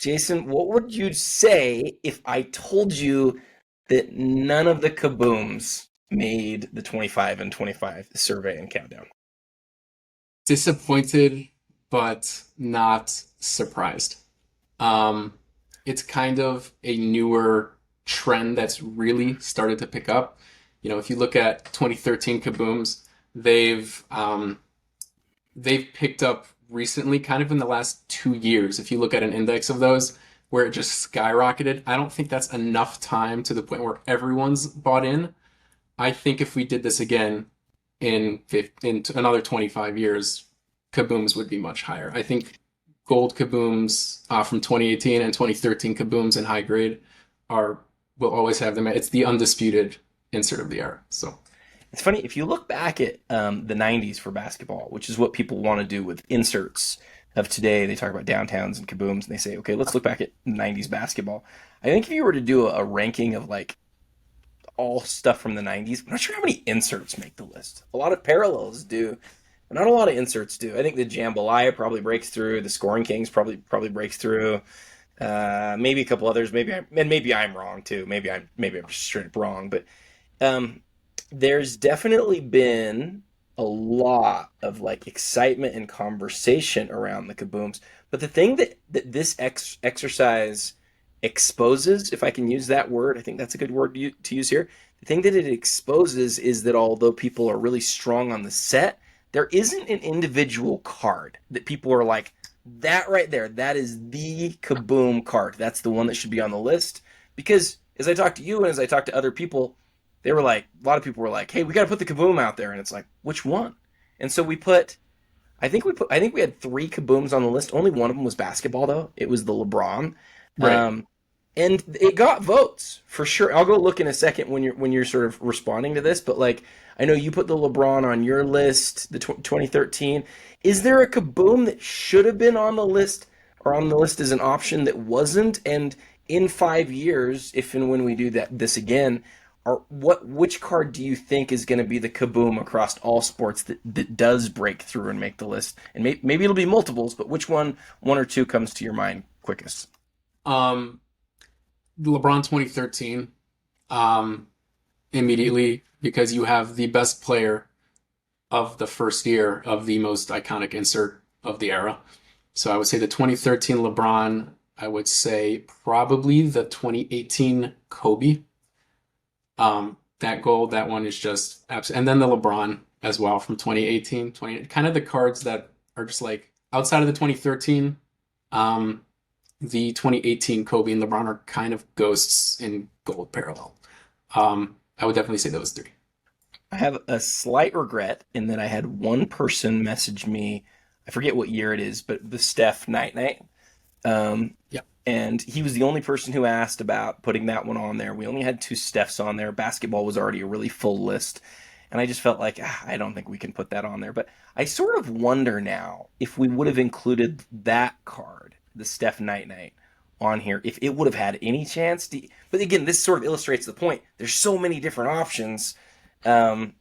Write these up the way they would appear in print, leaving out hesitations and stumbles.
Jason, what would you say if I told you that none of the Kabooms made the 25 and 25 survey and countdown? Disappointed, but not surprised. Um, it's kind of a newer trend that's really started to pick up. If you look at 2013 Kabooms, they've they've picked up recently, kind of in the last 2 years. If you look at an index of those, where it just skyrocketed, I don't think that's enough time to the point where everyone's bought in. I think if we did this again in another 25 years, kabooms would be much higher. I think gold kabooms from 2018 and 2013 kabooms in high grade are will always have them. It's the undisputed insert of the era. So It's funny, if you look back at the 90s for basketball, which is what people want to do with inserts of today, they talk about downtowns and kabooms, and they say, okay, let's look back at 90s basketball. I think if you were to do a ranking of like all stuff from the 90s, I'm not sure how many inserts make the list. A lot of parallels do, but not a lot of inserts do. I think the Jambalaya probably breaks through. The Scoring Kings probably breaks through. Maybe a couple others. Maybe I'm wrong too. Maybe I'm just straight up wrong. But um, there's definitely been a lot of like excitement and conversation around the kabooms. But the thing that this exercise exposes, if I can use that word, I think that's a good word to use here. The thing that it exposes is that although people are really strong on the set, there isn't an individual card that people are like, that right there, that is the kaboom card. That's the one that should be on the list. Because as I talk to you and as I talk to other people, they were like, a lot of people were like, hey, we got to put the kaboom out there. And it's like, which one? And so I think we had three kabooms on the list. Only one of them was basketball, though. It was the LeBron. right. Um, and it got votes for sure. I'll go look in a second when you're sort of responding to this, but like I know you put the LeBron on your list, the 2013. Is there a Kaboom that should have been on the list or on the list as an option that wasn't? And in 5 years, if and when we do this again, which card do you think is going to be the Kaboom across all sports that does break through and make the list? And maybe it'll be multiples, but which one or two comes to your mind quickest? Um, LeBron 2013, um, immediately because you have the best player of the first year of the most iconic insert of the era. So I would say the 2013 LeBron. I would say probably the 2018 Kobe. That goal, that one is just absolutely, and then the LeBron as well from 2018, 20, kind of the cards that are just like outside of the 2013, um, the 2018 Kobe and LeBron are kind of ghosts in gold parallel. I would definitely say those three. I have a slight regret in that I had one person message me. I forget what year it is, but the Steph Night Night. Um, Yeah. and he was the only person who asked about putting that one on there. We only had two Stephs on there. Basketball was already a really full list. And I just felt like, I don't think we can put that on there. But I sort of wonder now if we would have included that card, the Steph Night Night, on here, if it would have had any chance to. But again, this sort of illustrates the point. There's so many different options. Um,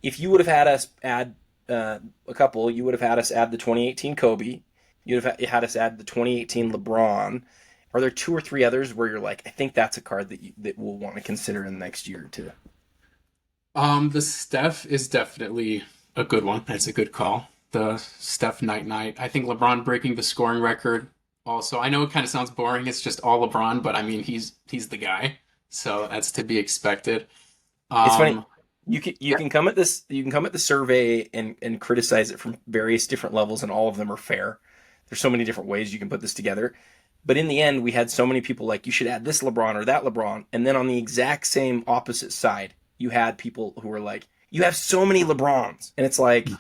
if you would have had us add a couple, you would have had us add the 2018 Kobe. You'd have had us add the 2018 LeBron. Are there two or three others where you're like, I think that's a card that we'll want to consider in the next year or two? The Steph is definitely a good one. That's a good call. The Steph Night Night. I think LeBron breaking the scoring record. Also, I know it kind of sounds boring. It's just all LeBron, but I mean he's the guy, so that's to be expected. It's funny. Um, You can come at this. You can come at the survey and criticize it from various different levels, and all of them are fair. There's so many different ways you can put this together. But in the end, we had so many people like, you should add this LeBron or that LeBron. And then on the exact same opposite side, you had people who were like, you have so many LeBrons. And it's like,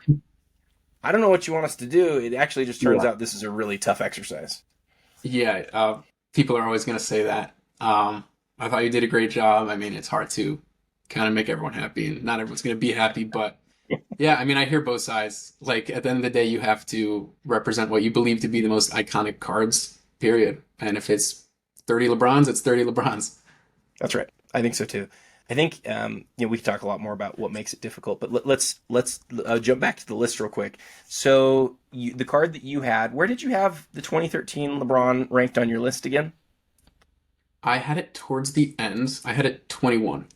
I don't know what you want us to do. It actually just turns yeah. out this is a really tough exercise. Yeah, people are always going to say that. I thought you did a great job. I mean, it's hard to kind of make everyone happy, and not everyone's going to be happy. But yeah, I mean, I hear both sides. Like at the end of the day, you have to represent what you believe to be the most iconic cards, period. And if it's 30 LeBrons, it's 30 LeBrons. That's right. I think so too. I think we can talk a lot more about what makes it difficult, but let's jump back to the list real quick. So the card that you had, where did you have the 2013 LeBron ranked on your list again? I had it towards the end. I had it 21.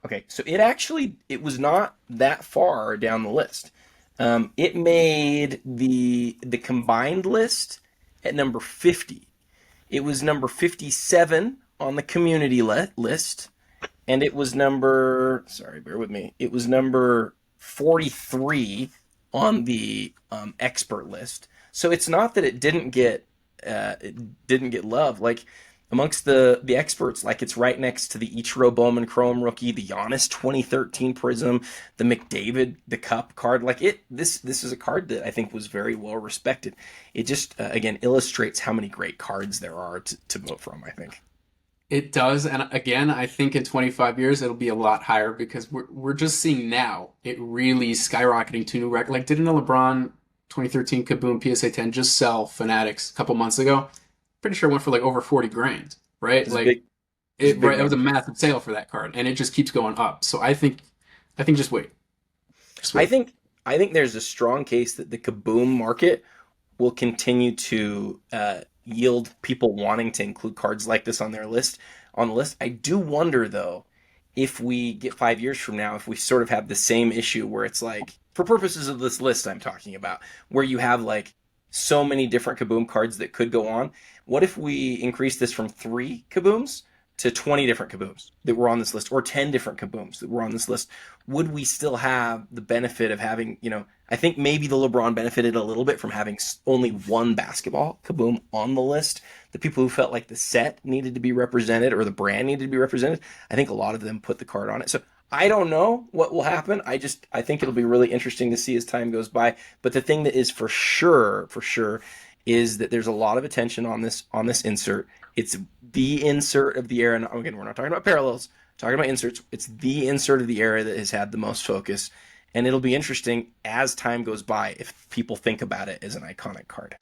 Okay, so it was not that far down the list. It made the combined list at number 50. It was number 57 on the community list, and it was number, sorry, bear with me. It was number 43 on the expert list. So it's not that it didn't get love. Like amongst the experts, like it's right next to the Ichiro Bowman Chrome rookie, the Giannis 2013 Prism, the McDavid the Cup card. Like this is a card that I think was very well respected. It just again illustrates how many great cards there are to vote from. I think. It does, and again, I think in 25 years it'll be a lot higher because we're just seeing now it really skyrocketing to new record. Like, didn't a LeBron 2013 Kaboom PSA 10 just sell Fanatics a couple months ago? Pretty sure it went for like over 40 grand, right? It's a Like big it's a big it was a number. massive sale for that card, and it just keeps going up. So I think just I wait. think I think there's a strong case that the Kaboom market will continue to yield people wanting to include cards like this on the list. I do wonder though if we get 5 years from now, if we sort of have the same issue where it's like, for purposes of this list I'm talking about, where you have like so many different Kaboom cards that could go on. What if we increase this from 3 Kabooms to 20 different Kabooms that were on this list, or 10 different Kabooms that were on this list? Would we still have the benefit of having, I think maybe the LeBron benefited a little bit from having only one basketball Kaboom on the list. The people who felt like the set needed to be represented or the brand needed to be represented, I think a lot of them put the card on it. So I don't know what will happen. I think it'll be really interesting to see as time goes by. But the thing that is for sure, is that there's a lot of attention on this insert. It's the insert of the era. And again, we're not talking about parallels, talking about inserts. It's the insert of the era that has had the most focus. And it'll be interesting as time goes by if people think about it as an iconic card.